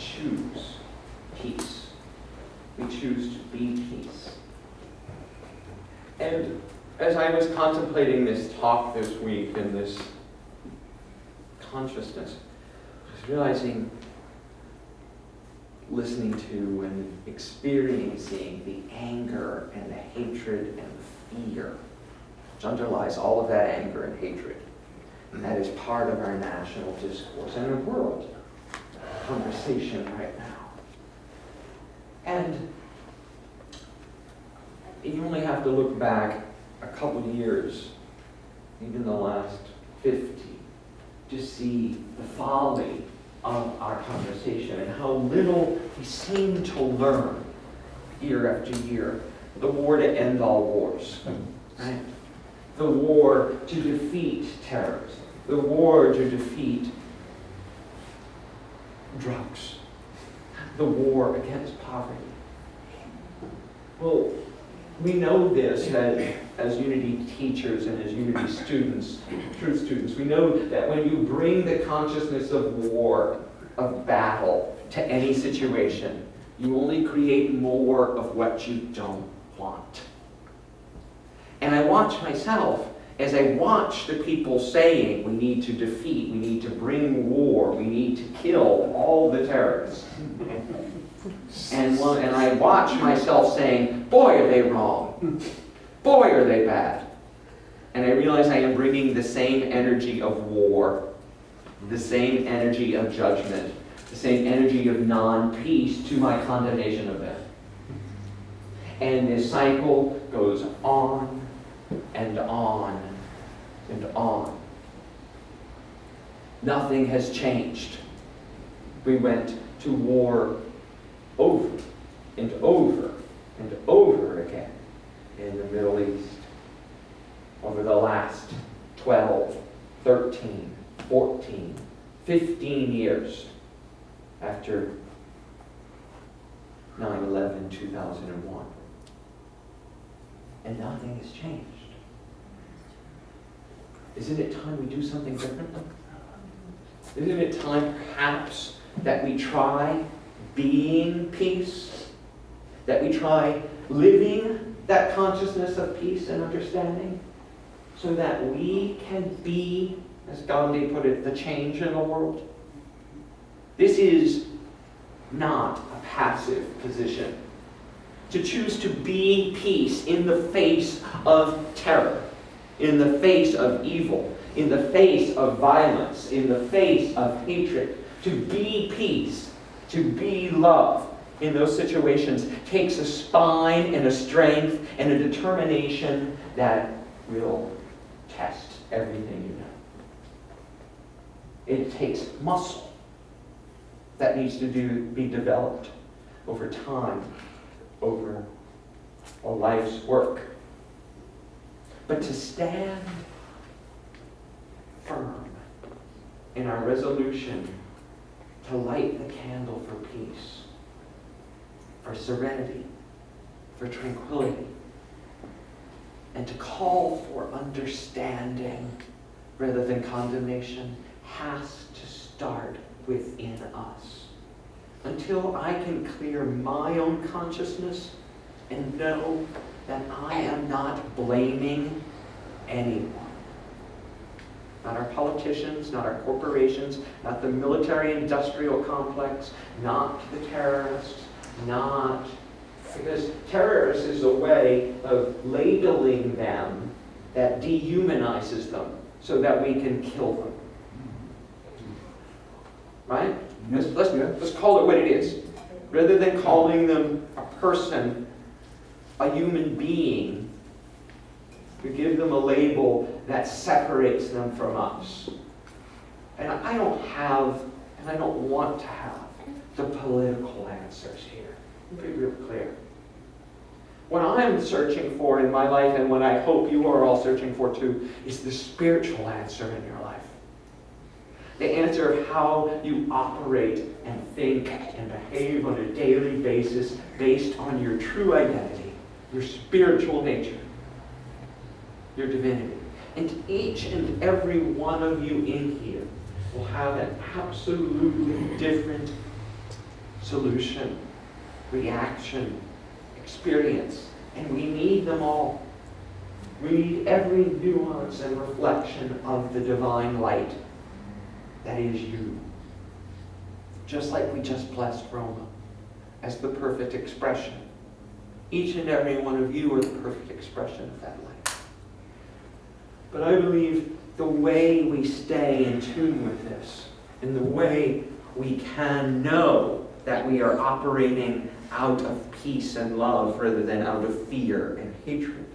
choose peace. We choose to be peace. And as I was contemplating this talk this week and this consciousness, I was realizing, listening to and experiencing the anger and the hatred and the fear, which underlies all of that anger and hatred. And that is part of our national discourse and the world conversation right now. And you only have to look back a couple of years, even the last 50, to see the folly of our conversation and how little we seem to learn year after year. The war to end all wars, right? The war to defeat terrorism. The war to defeat drugs. The war against poverty. Well, we know this as Unity teachers and as Unity students, truth students. We know that when you bring the consciousness of war, of battle, to any situation, you only create more of what you don't want. And I watch myself as I watch the people saying we need to defeat, we need to bring war, we need to kill all the terrorists. And I watch myself saying, boy, are they wrong. Boy, are they bad. And I realize I am bringing the same energy of war, the same energy of judgment, the same energy of non-peace to my condemnation of them. And this cycle goes on and on and on. Nothing has changed. We went to war over and over and over again in the Middle East over the last 12, 13, 14, 15 years after 9/11, 2001. And nothing has changed. Isn't it time we do something differently? Isn't it time perhaps that we try being peace? That we try living that consciousness of peace and understanding so that we can be, as Gandhi put it, the change in the world? This is not a passive position. To choose to be peace in the face of terror, in the face of evil, in the face of violence, in the face of hatred. To be peace, to be love in those situations takes a spine and a strength and a determination that will test everything you know. It takes muscle that needs to be developed over time, over a life's work. But to stand firm in our resolution to light the candle for peace, for serenity, for tranquility, and to call for understanding rather than condemnation has to start within us. Until I can clear my own consciousness and know that I am not blaming anyone. Not our politicians, not our corporations, not the military-industrial complex, not the terrorists, not... Because terrorists is a way of labeling them that dehumanizes them so that we can kill them. Right? Let's call it what it is. Rather than calling them a person, a human being, we give them a label that separates them from us. And I don't have, and I don't want to have, the political answers here. Let me be real clear. What I'm searching for in my life, and what I hope you are all searching for too, is the spiritual answer in your life. The answer of how you operate and think and behave on a daily basis based on your true identity, your spiritual nature, your divinity. And each and every one of you in here will have an absolutely different solution, reaction, experience, and we need them all. We need every nuance and reflection of the divine light that is you. Just like we just blessed Roma as the perfect expression. Each and every one of you are the perfect expression of that light. But I believe the way we stay in tune with this, and the way we can know that we are operating out of peace and love rather than out of fear and hatred,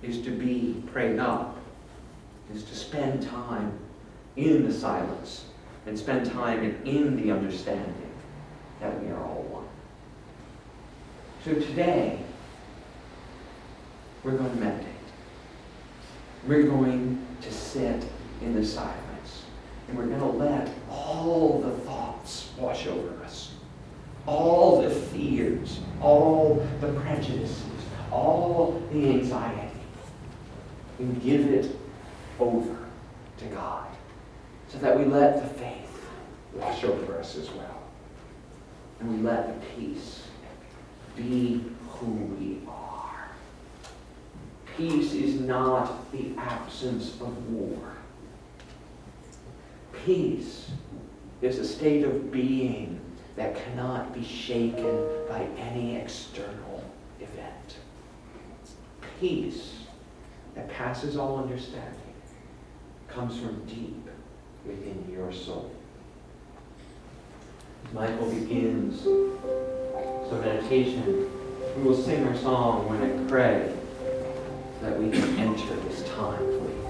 is to be prayed up, is to spend time in the silence and spend time in the understanding that we are all one. So today, we're going to meditate. We're going to sit in the silence, and we're going to let all the thoughts wash over us, all the fears, all the prejudices, all the anxiety, and give it over to God, so that we let the faith wash over us as well. And we let the peace be who we are. Peace is not the absence of war. Peace is a state of being that cannot be shaken by any external event. Peace that passes all understanding comes from deep within your soul. As Michael begins the meditation, we will sing our song, When I Pray, so that we can enter this time fully.